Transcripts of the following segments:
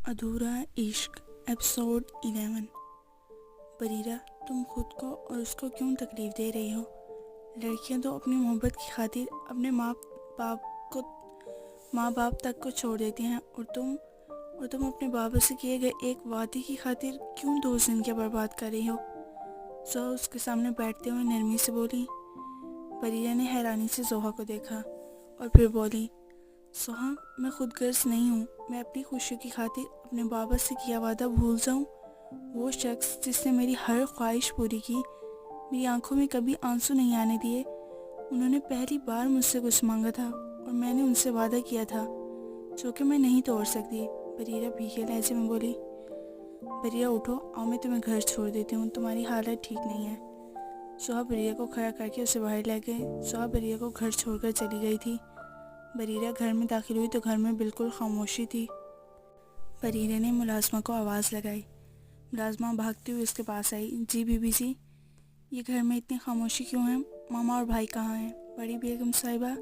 ادھورا عشق ایپیسوڈ 11۔ بریرہ، تم خود کو اور اس کو کیوں تکلیف دے رہی ہو؟ لڑکیاں تو اپنی محبت کی خاطر اپنے ماں باپ تک کو چھوڑ دیتی ہیں، اور تم اپنے بابا سے کیے گئے ایک وعدے کی خاطر کیوں 2 زندگیاں برباد کر رہی ہو؟ زوہا اس کے سامنے بیٹھتے ہوئے نرمی سے بولی۔ بریرہ نے حیرانی سے زوہا کو دیکھا اور پھر بولی، زوہا، میں خود غرض نہیں ہوں۔ میں اپنی خوشی کی خاطر اپنے بابا سے کیا وعدہ بھول جاؤں؟ وہ شخص جس نے میری ہر خواہش پوری کی، میری آنکھوں میں کبھی آنسو نہیں آنے دیے، انہوں نے پہلی بار مجھ سے کچھ مانگا تھا اور میں نے ان سے وعدہ کیا تھا جو کہ میں نہیں توڑ سکتی۔ بریرہ بھیگے لہجے میں بولی۔ بریرہ، اٹھو، آؤ میں تمہیں گھر چھوڑ دیتی ہوں، تمہاری حالت ٹھیک نہیں ہے۔ زوہا بریرہ کو کھڑا کر کے اسے باہر لے گئے۔ زوہا بریرہ کو گھر چھوڑ کر چلی گئی تھی۔ بریرہ گھر میں داخل ہوئی تو گھر میں بالکل خاموشی تھی۔ بریرہ نے ملازمہ کو آواز لگائی۔ ملازمہ بھاگتی ہوئی اس کے پاس آئی۔ جی بی بی جی، یہ گھر میں اتنی خاموشی کیوں ہے؟ ماما اور بھائی کہاں ہیں؟ بڑی بیگم صاحبہ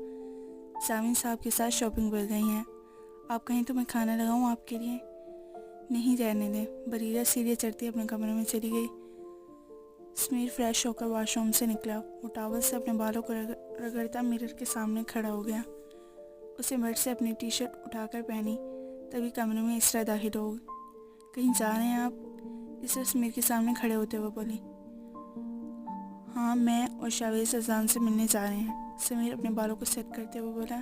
سامن صاحب کے ساتھ شاپنگ پر گئی ہیں۔ آپ کہیں تو میں کھانا لگاؤں آپ کے لیے؟ نہیں، رہنے دیں۔ بریرہ سیدھے چڑھتی اپنے کمرے میں چلی گئی۔ سمیر فریش ہو کر واش روم سے نکلا۔ وہ ٹاول سے اپنے بالوں کو رگڑتا مرر کے سامنے کھڑا ہو گیا۔ اسے بیڈ سے اپنی ٹی شرٹ اٹھا کر پہنی، تبھی کمرے میں اسرا داخل ہو گئی۔ کہیں جا رہے ہیں آپ؟ اسرا سمیر کے سامنے کھڑے ہوتے ہوئے بولی۔ ہاں، میں اور شاویز اذان سے ملنے جا رہے ہیں۔ سمیر اپنے بالوں کو سیٹ کرتے ہوئے بولا۔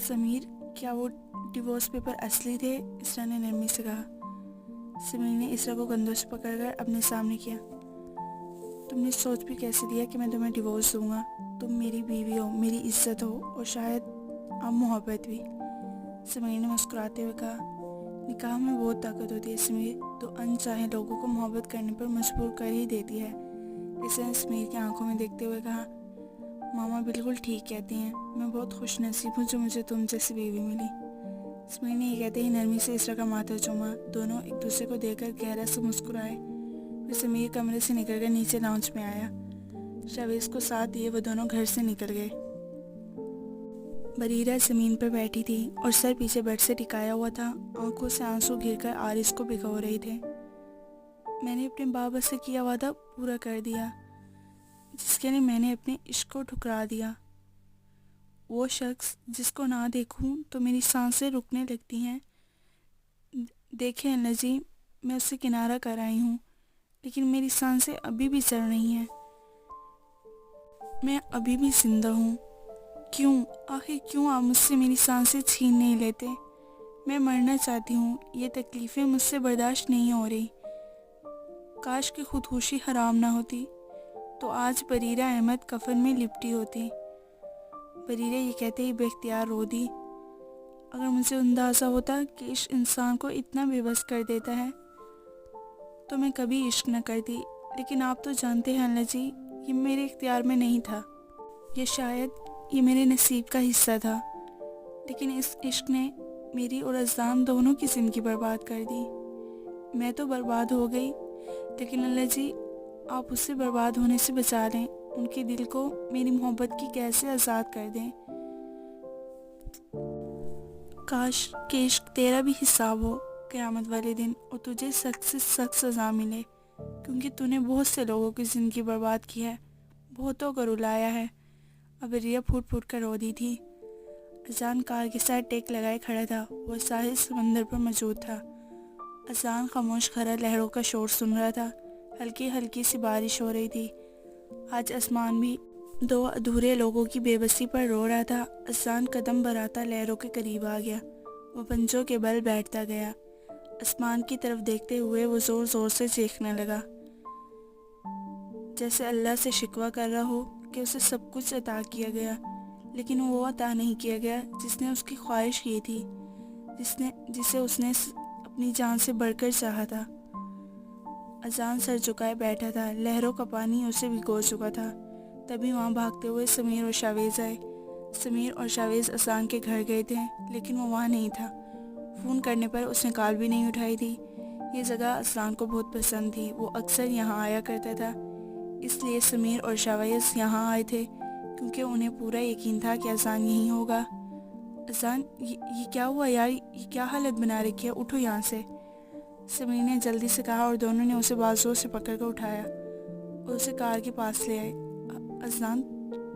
سمیر، کیا وہ ڈیورس پیپر اصلی تھے؟ اسرا نے نرمی سے کہا۔ سمیر نے اسرا کو کندھوں سے پکڑ کر اپنے سامنے کیا۔ تم نے سوچ بھی کیسے دیا کہ میں تمہیں ڈیورس دوں گا؟ تم میری بیوی ہو، میری عزت ہو، اور شاید اب محبت بھی۔ سمیر نے مسکراتے ہوئے کہا۔ نکاح میں بہت طاقت ہوتی ہے سمیر، تو انچاہے لوگوں کو محبت کرنے پر مجبور کر ہی دیتی ہے۔ اسرا نے سمیر کی آنکھوں میں دیکھتے ہوئے کہا۔ ماما بالکل ٹھیک کہتی ہیں، میں بہت خوش نصیب ہوں جو مجھے تم جیسی بیوی ملی۔ سمیر نے یہ کہتے ہی نرمی سے اسرا کا ماتھا چوما۔ دونوں ایک دوسرے کو دیکھ کر گہرا سے مسکرائے۔ پھر سمیر کمرے سے نکل کر نیچے لاؤنج میں آیا۔ شاویز کو ساتھ دیے وہ دونوں گھر سے نکل گئے۔ بریرہ زمین پر بیٹھی تھی اور سر پیچھے بیڈ سے ٹکایا ہوا تھا۔ آنکھوں سے آنسو گر کر آرز کو بھگو رہے تھے۔ میں نے اپنے بابا سے کیا وعدہ پورا کر دیا، جس کے لیے میں نے اپنے عشق کو ٹھکرا دیا۔ وہ شخص جس کو نہ دیکھوں تو میری سانسیں رکنے لگتی ہیں۔ دیکھیں اللہ جی، میں اسے کنارہ کر آئی ہوں، لیکن میری سانسیں ابھی بھی چل رہی ہیں۔ میں ابھی بھی زندہ ہوں۔ کیوں، آخر کیوں آپ مجھ سے میری سانسیں چھین نہیں لیتے؟ میں مرنا چاہتی ہوں، یہ تکلیفیں مجھ سے برداشت نہیں ہو رہی۔ کاش کہ خودکشی حرام نہ ہوتی تو آج بریرہ احمد کفن میں لپٹی ہوتی۔ بریرہ یہ کہتے ہی بے اختیار رو دی۔ اگر مجھے اندازہ ہوتا کہ عشق انسان کو اتنا بے بس کر دیتا ہے تو میں کبھی عشق نہ کرتی، لیکن آپ تو جانتے ہیں اللہ جی، یہ میرے اختیار میں نہیں تھا، یہ میرے نصیب کا حصہ تھا، لیکن اس عشق نے میری اور اذان دونوں کی زندگی برباد کر دی۔ میں تو برباد ہو گئی، لیکن اللہ جی، آپ اسے برباد ہونے سے بچا لیں، ان کے دل کو میری محبت کی قید سے آزاد کر دیں۔ کاش کہ عشق تیرا بھی حساب ہو قیامت والے دن، اور تجھے سخت سے سخت سزا ملے، کیونکہ تو نے بہت سے لوگوں کی زندگی برباد کی ہے، بہتوں کو رلایا ہے۔ اب بریرہ پھوٹ پھوٹ کر رو دی تھی۔ اذان کار کے ساتھ ٹیک لگائے کھڑا تھا، وہ ساحل سمندر پر موجود تھا۔ اذان خاموش کھڑا لہروں کا شور سن رہا تھا۔ ہلکی ہلکی سی بارش ہو رہی تھی۔ آج آسمان بھی 2 ادھورے لوگوں کی بے بسی پر رو رہا تھا۔ اذان قدم بڑھاتا لہروں کے قریب آ گیا۔ وہ پنجوں کے بل بیٹھتا گیا۔ آسمان کی طرف دیکھتے ہوئے وہ زور زور سے چیخنے لگا، جیسے اللہ سے شکوہ کر رہا ہو کہ اسے سب کچھ عطا کیا گیا، لیکن وہ عطا نہیں کیا گیا جس نے اس کی خواہش کی تھی، جسے اس نے اپنی جان سے بڑھ کر چاہا تھا۔ اذان سر جھکائے بیٹھا تھا، لہروں کا پانی اسے بھگو چکا تھا۔ تبھی وہاں بھاگتے ہوئے سمیر اور شاویز آئے۔ سمیر اور شاویز اذان کے گھر گئے تھے، لیکن وہ وہاں نہیں تھا۔ فون کرنے پر اس نے کال بھی نہیں اٹھائی تھی۔ یہ جگہ اذان کو بہت پسند تھی، وہ اکثر یہاں آیا کرتا تھا۔ اس لیے سمیر اور شاویز یہاں آئے تھے، کیونکہ انہیں پورا یقین تھا کہ اذان یہیں ہوگا۔ اذان یہ کیا ہوا یار، یہ کیا حالت بنا رکھی ہے، اٹھو یہاں سے، سمیر نے جلدی سے کہا اور دونوں نے اسے بازو سے پکڑ کر اٹھایا اور اسے کار کے پاس لے آئے۔ اذان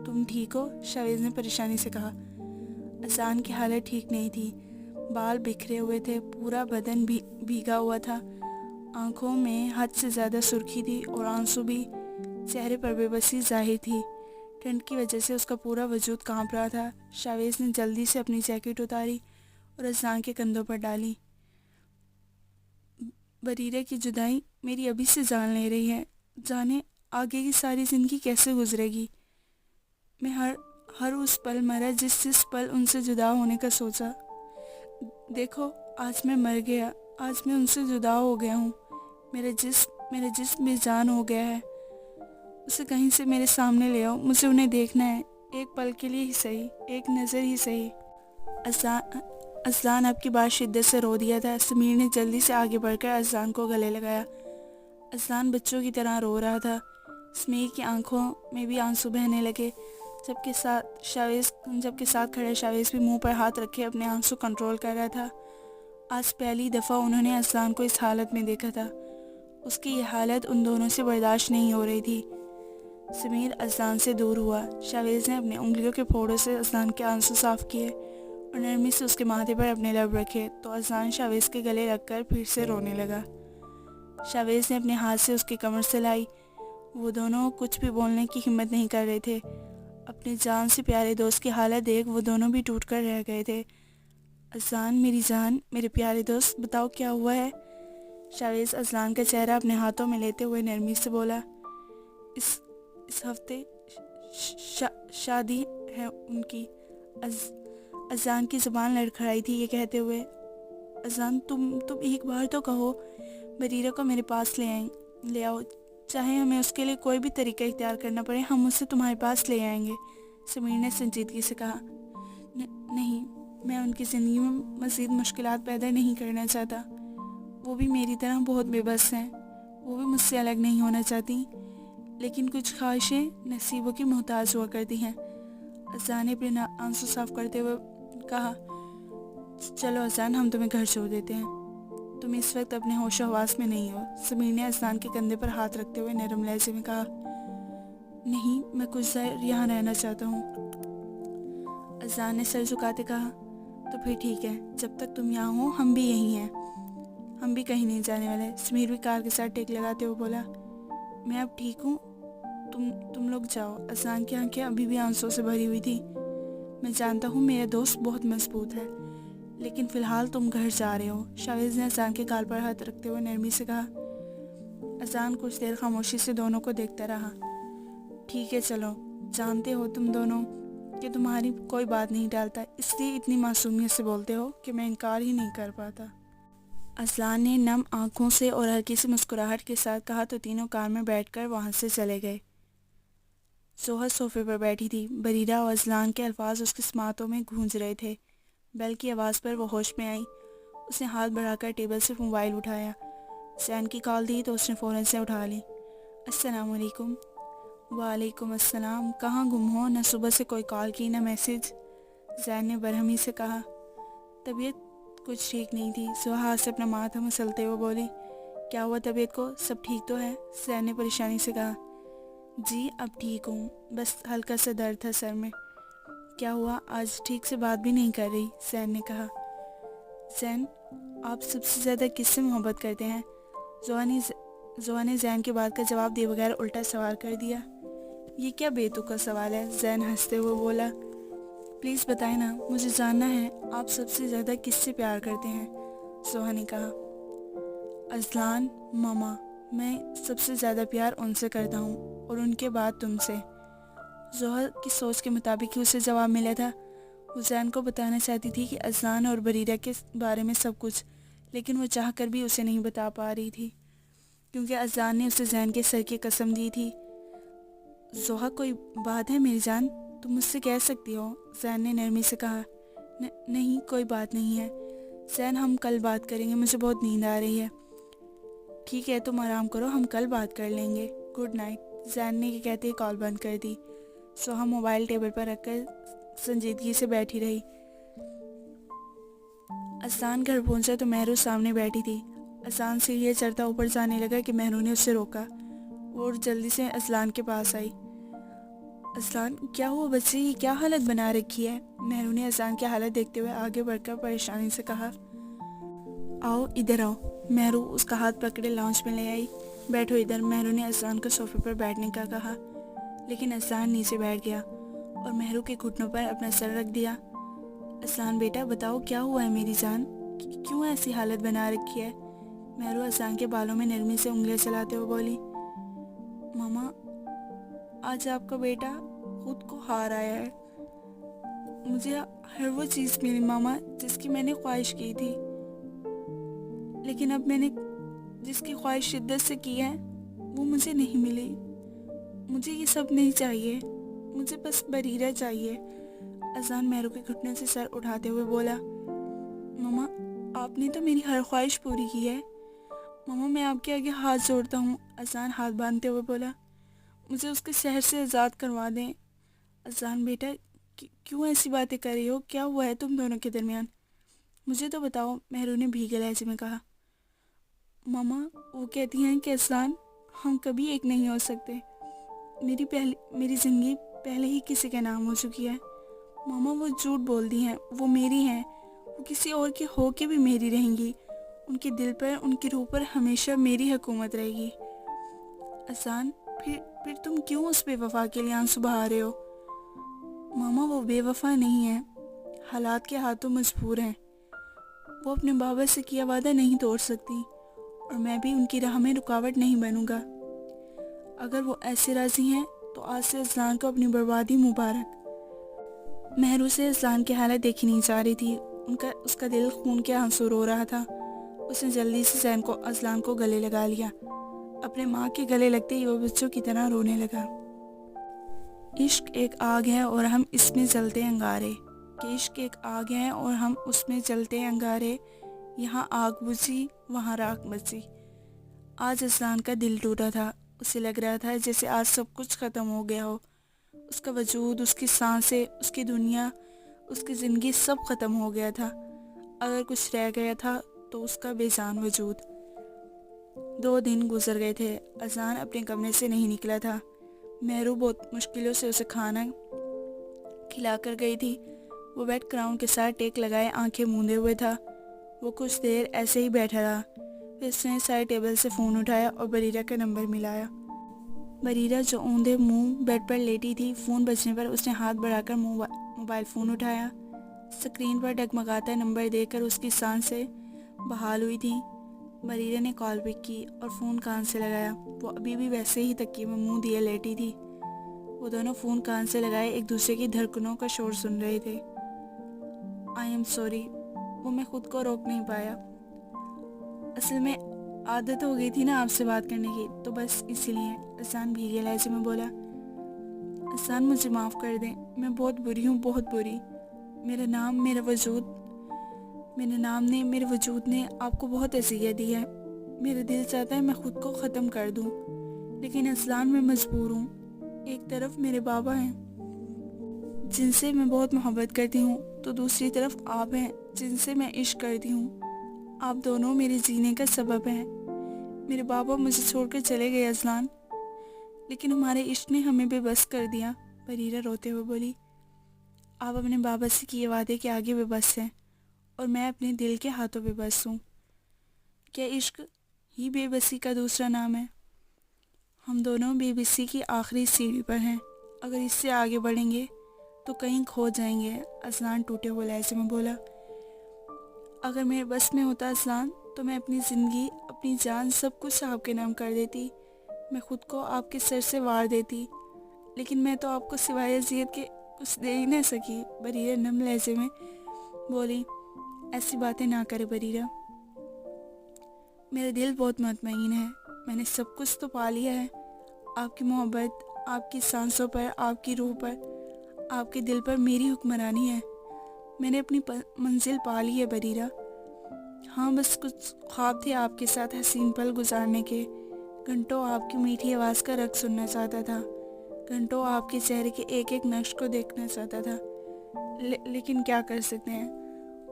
تم ٹھیک ہو؟ شاویز نے پریشانی سے کہا۔ اذان کی حالت ٹھیک نہیں تھی، بال بکھرے ہوئے تھے، پورا بدن بھیگا ہوا تھا، آنکھوں میں حد سے زیادہ سرخی تھی اور آنسو بھی، چہرے پر بے بسی ظاہر تھی، ٹھنڈ کی وجہ سے اس کا پورا وجود کانپ رہا تھا۔ شاویز نے جلدی سے اپنی جیکٹ اتاری اور اذان کے کندھوں پر ڈالی۔ بریرہ کی جدائی میری ابھی سے جان لے رہی ہے، جانے آگے کی ساری زندگی کیسے گزرے گی۔ میں ہر اس پل مرا جس پل ان سے جدا ہونے کا سوچا۔ دیکھو آج میں مر گیا، آج میں ان سے جدا ہو گیا ہوں، میرا جسم بے جان ہو گیا ہے۔ اسے کہیں سے میرے سامنے لے آؤ، مجھے انہیں دیکھنا ہے، ایک پل کے لیے ہی صحیح، ایک نظر ہی صحیح۔ اذان اب کی بات شدت سے رو دیا تھا۔ سمیر نے جلدی سے آگے بڑھ کر اذان کو گلے لگایا۔ اذان بچوں کی طرح رو رہا تھا، سمیر کی آنکھوں میں بھی آنسو بہنے لگے، جبکہ ساتھ کھڑے شاویز بھی منہ پر ہاتھ رکھے اپنے آنسو کنٹرول کر رہا تھا۔ آج پہلی دفعہ انہوں نے اذان کو اس حالت میں دیکھا تھا، اس کی یہ حالت ان دونوں سے برداشت نہیں ہو رہی تھی۔ سمیر اذان سے دور ہوا، شاویز نے اپنی انگلیوں کے پھوڑوں سے اذان کے آنسو صاف کیے اور نرمی سے اس کے ماتھے پر اپنے لب رکھے تو اذان شاویز کے گلے لگ کر پھر سے رونے لگا۔ شاویز نے اپنے ہاتھ سے اس کی کمر سلائی، وہ دونوں کچھ بھی بولنے کی ہمت نہیں کر رہے تھے۔ اپنے جان سے پیارے دوست کی حالت دیکھ وہ دونوں بھی ٹوٹ کر رہ گئے تھے۔ اذان میری جان، میرے پیارے دوست، بتاؤ کیا ہوا ہے؟ شاویز اذان کا چہرہ اپنے ہاتھوں میں لیتے ہوئے نرمی سے بولا۔ اس ہفتے شادی ہے ان کی۔ اذان کی زبان لڑکھڑائی تھی یہ کہتے ہوئے۔ اذان تم ایک بار تو کہو، بریرہ کو میرے پاس لے آؤ، چاہے ہمیں اس کے لیے کوئی بھی طریقہ اختیار کرنا پڑے، ہم اسے تمہارے پاس لے آئیں گے، سمیر نے سنجیدگی سے کہا۔ نہیں، میں ان کی زندگی میں مزید مشکلات پیدا نہیں کرنا چاہتا، وہ بھی میری طرح بہت بے بس ہیں، وہ بھی مجھ سے الگ نہیں ہونا چاہتی، لیکن کچھ خواہشیں نصیبوں کی محتاج ہوا کرتی ہیں۔ اذان نے اپنے آنسو صاف کرتے ہوئے کہا۔ چلو اذان، ہم تمہیں گھر چھوڑ دیتے ہیں، تم اس وقت اپنے ہوش و حواس میں نہیں ہو، سمیر نے اذان کے کندھے پر ہاتھ رکھتے ہوئے نرم لہجے میں کہا۔ نہیں، میں کچھ دیر یہاں رہنا چاہتا ہوں، اذان نے سر جھکاتے کہا۔ تو پھر ٹھیک ہے، جب تک تم یہاں ہو ہم بھی یہیں ہیں، ہم بھی کہیں نہیں جانے والے، سمیر بھی کار کے ساتھ ٹیک لگاتے ہوئے بولا۔ میں اب ٹھیک ہوں، تم لوگ جاؤ۔ اذان کی آنکھیں ابھی بھی آنسوں سے بھری ہوئی تھی۔ میں جانتا ہوں میرا دوست بہت مضبوط ہے، لیکن فی الحال تم گھر جا رہے ہو، شاویز نے اذان کے گال پر ہاتھ رکھتے ہوئے نرمی سے کہا۔ اذان کچھ دیر خاموشی سے دونوں کو دیکھتا رہا۔ ٹھیک ہے چلو، جانتے ہو تم دونوں کہ تمہاری کوئی بات نہیں ٹالتا، اس لیے اتنی معصومیت سے بولتے ہو کہ میں انکار ہی نہیں کر پاتا۔ اذان نے نم آنکھوں سے اور ہلکی سی مسکراہٹ کے ساتھ کہا تو تینوں کار میں بیٹھ کر وہاں سے چلے گئے۔ زوہا صوفے پر بیٹھی تھی، بریرہ اور اذان کے الفاظ اس کے سماعتوں میں گونج رہے تھے۔ بیل کی آواز پر وہ ہوش میں آئی، اس نے ہاتھ بڑھا کر ٹیبل سے موبائل اٹھایا، زین کی کال دی تو اس نے فوراً سے اٹھا لی۔ السلام علیکم۔ وعلیکم السلام، کہاں گم ہو؟ نہ صبح سے کوئی کال کی نہ میسج، زین نے برہمی سے کہا۔ طبیعت کچھ ٹھیک نہیں تھی، زوہا ہاتھ سے اپنا ماتھا مسلتے ہوئے بولی۔ کیا ہوا طبیعت کو؟ سب ٹھیک تو ہے؟ زین نے پریشانی سے کہا۔ جی اب ٹھیک ہوں، بس ہلکا سا درد تھا سر میں۔ کیا ہوا، آج ٹھیک سے بات بھی نہیں کر رہی؟ زین نے کہا۔ زین، آپ سب سے زیادہ کس سے محبت کرتے ہیں؟ زوہا نے زین کی بات کا جواب دیے بغیر الٹا سوال کر دیا۔ یہ کیا بے تکا سوال ہے؟ زین ہنستے ہوئے بولا۔ پلیز بتائیں نا، مجھے جاننا ہے آپ سب سے زیادہ کس سے پیار کرتے ہیں؟ زوہا نے کہا۔ اذلان ماما، میں سب سے زیادہ پیار ان سے کرتا ہوں اور ان کے بعد تم سے۔ زوہا کی سوچ کے مطابق ہی اسے جواب ملا تھا۔ وہ زین کو بتانا چاہتی تھی کہ اذلان اور بریرہ کے بارے میں سب کچھ، لیکن وہ چاہ کر بھی اسے نہیں بتا پا رہی تھی کیونکہ اذلان نے اسے زین کے سر کی قسم دی تھی۔ زوہا کوئی بات ہے میری جان، تم مجھ سے کہہ سکتی ہو، زین نے نرمی سے کہا۔ نہیں کوئی بات نہیں ہے زین، ہم کل بات کریں گے، مجھے بہت نیند آ رہی ہے۔ ٹھیک ہے تم آرام کرو، ہم کل بات کر لیں گے، گڈ نائٹ، زین نے یہ کہتے ہی کال بند کر دی۔ سوہا موبائل ٹیبل پر رکھ کر سنجیدگی سے بیٹھی رہی۔ اذان گھر پہنچا تو مہرو سامنے بیٹھی تھی۔ اذان سیڑھیاں چڑھتا اوپر جانے لگا کہ مہرو نے اسے روکا اور جلدی سے اذلان کے پاس آئی۔ اذلان، کیا ہوا بچے، یہ کیا حالت بنا رکھی ہے؟ مہرو نے اذان کی حالت دیکھتے ہوئے آگے بڑھ کر پریشانی سے کہا۔ آؤ ادھر آؤ۔ مہرو اس کا ہاتھ پکڑے لاؤنج میں لے آئی۔ بیٹھو ادھر، مہرو نے اذان کو صوفے پر بیٹھنے کا کہا، لیکن اذان نیچے بیٹھ گیا اور مہرو کے گھٹنوں پر اپنا سر رکھ دیا۔ اذان بیٹا بتاؤ کیا ہوا ہے میری جان، کیوں ایسی حالت بنا رکھی ہے؟ مہرو اذان کے بالوں میں نرمی سے انگلیاں چلاتے ہوئے بولی۔ ماما، آج آپ کا بیٹا خود کو ہار آیا ہے۔ مجھے ہر وہ چیز ملی ماما جس کی میں نے خواہش کی تھی، لیکن اب میں نے جس کی خواہش شدت سے کی ہے وہ مجھے نہیں ملی۔ مجھے یہ سب نہیں چاہیے، مجھے بس بریرہ چاہیے۔ اذان مہرو کے گھٹنے سے سر اٹھاتے ہوئے بولا۔ ماما، آپ نے تو میری ہر خواہش پوری کی ہے۔ ماما، میں آپ کے آگے ہاتھ جوڑتا ہوں۔ اذان ہاتھ باندھتے ہوئے بولا۔ مجھے اس کے شہر سے آزاد کروا دیں۔ اذان بیٹا کیوں ایسی باتیں کر رہی ہو؟ کیا ہوا ہے تم دونوں کے درمیان؟ مجھے تو بتاؤ، مہرو نے بھیگے لہجے میں کہا۔ ماما، وہ کہتی ہیں کہ اذان، ہم کبھی ایک نہیں ہو سکتے۔ میری زندگی پہلے ہی کسی کے نام ہو چکی ہے۔ ماما، وہ جھوٹ بولتی ہیں، وہ میری ہیں، وہ کسی اور کی ہو کے بھی میری رہیں گی۔ ان کے دل پر، ان کی روح پر ہمیشہ میری حکومت رہے گی۔ اذان، پھر تم کیوں اس بے وفا کے لیے آنسو بہا رہے ہو؟ ماما، وہ بے وفا نہیں ہے، حالات کے ہاتھوں مجبور ہیں۔ وہ اپنے بابا سے کیا وعدہ نہیں توڑ سکتی، اور میں بھی ان کی راہ میں رکاوٹ نہیں بنوں گا۔ اگر وہ ایسے راضی ہیں تو آج سے اذلان کو اپنی بربادی مبارک۔ مہرو سے اذلان کی حالت دیکھی نہیں جا رہی تھی، اس کا دل خون کے آنسو رو رہا تھا۔ اس نے جلدی سے اذلان کو گلے لگا لیا۔ اپنے ماں کے گلے لگتے ہی وہ بچوں کی طرح رونے لگا۔ عشق ایک آگ ہے اور ہم اس میں جلتے انگارے، کہ عشق ایک آگ ہے اور ہم اس میں جلتے انگارے، یہاں آگ بجھی وہاں راکھ بچی۔ آج اذلان کا دل ٹوٹا تھا، اسے لگ رہا تھا جیسے آج سب کچھ ختم ہو گیا ہو۔ اس کا وجود، اس کی سانسیں، اس کی دنیا، اس کی زندگی سب ختم ہو گیا تھا۔ اگر کچھ رہ گیا تھا تو اس کا بے جان وجود۔ 2 دن گزر گئے تھے، اذان اپنے کمرے سے نہیں نکلا تھا۔ مہرو بہت مشکلوں سے اسے کھانا کھلا کر گئی تھی۔ وہ بیڈ کراؤن کے ساتھ ٹیک لگائے آنکھیں موندے ہوئے تھا۔ وہ کچھ دیر ایسے ہی بیٹھا رہا، پھر اس نے سائڈ ٹیبل سے فون اٹھایا اور بریرہ کا نمبر ملایا۔ بریرہ جو اوندھے منہ بیڈ پر لیٹی تھی، فون بجنے پر اس نے ہاتھ بڑھا کر موبائل فون اٹھایا۔ سکرین پر ڈگمگاتا نمبر دیکھ کر اس کی سانسیں بحال ہوئی تھیں۔ بریرہ نے کال پک کی اور فون کان سے لگایا۔ وہ ابھی بھی ویسے ہی تکیے میں منہ دیے لیٹی تھی۔ وہ دونوں فون کان سے لگائے ایک دوسرے کی دھڑکنوں کا شور سن رہے تھے۔ آئی ایم سوری، وہ میں خود کو روک نہیں پایا۔ اصل میں عادت ہو گئی تھی نا آپ سے بات کرنے کی، تو بس اسی لیے۔ اذان بھیگے لہجے میں بولا۔ اذان، مجھے معاف کر دیں، میں بہت بری ہوں، بہت بری۔ میرا نام، میرے وجود نے آپ کو بہت اذیت دی ہے۔ میرا دل چاہتا ہے میں خود کو ختم کر دوں، لیکن اذلان میں مجبور ہوں۔ ایک طرف میرے بابا ہیں جن سے میں بہت محبت کرتی ہوں، تو دوسری طرف آپ ہیں جن سے میں عشق کرتی ہوں۔ آپ دونوں میرے جینے کا سبب ہیں۔ میرے بابا مجھے چھوڑ کر چلے گئے اذلان، لیکن ہمارے عشق نے ہمیں بے بس کر دیا۔ بریرہ روتے ہوئے بولی۔ آپ اپنے بابا سے کیے وعدے کے آگے بے بس ہیں، اور میں اپنے دل کے ہاتھوں بے بس ہوں۔ کیا عشق ہی بے بسی کا دوسرا نام ہے؟ ہم دونوں بے بسی کی آخری سیڑھی پر ہیں، اگر اس سے آگے بڑھیں گے تو کہیں کھو جائیں گے۔ اذلان ٹوٹے ہوئے لہجے میں بولا۔ اگر میرے بس میں ہوتا اذلان، تو میں اپنی زندگی، اپنی جان، سب کچھ آپ کے نام کر دیتی۔ میں خود کو آپ کے سر سے وار دیتی، لیکن میں تو آپ کو سوائے اذیت کے کچھ دے ہی نہ سکی۔ بریرہ نم لہجے میں بولی۔ ایسی باتیں نہ کرے بریرہ، میرا دل بہت مطمئن ہے، میں نے سب کچھ تو پا لیا ہے۔ آپ کی محبت، آپ کی سانسوں پر، آپ کی روح پر، آپ کے دل پر میری حکمرانی ہے۔ میں نے اپنی منزل پا لی ہے بریرہ۔ ہاں، بس کچھ خواب تھے آپ کے ساتھ حسین پل گزارنے کے۔ گھنٹوں آپ کی میٹھی آواز کا رقص سننا چاہتا تھا، گھنٹوں آپ کے چہرے کے ایک ایک نقش کو دیکھنا چاہتا تھا، لیکن کیا کر سکتے ہیں،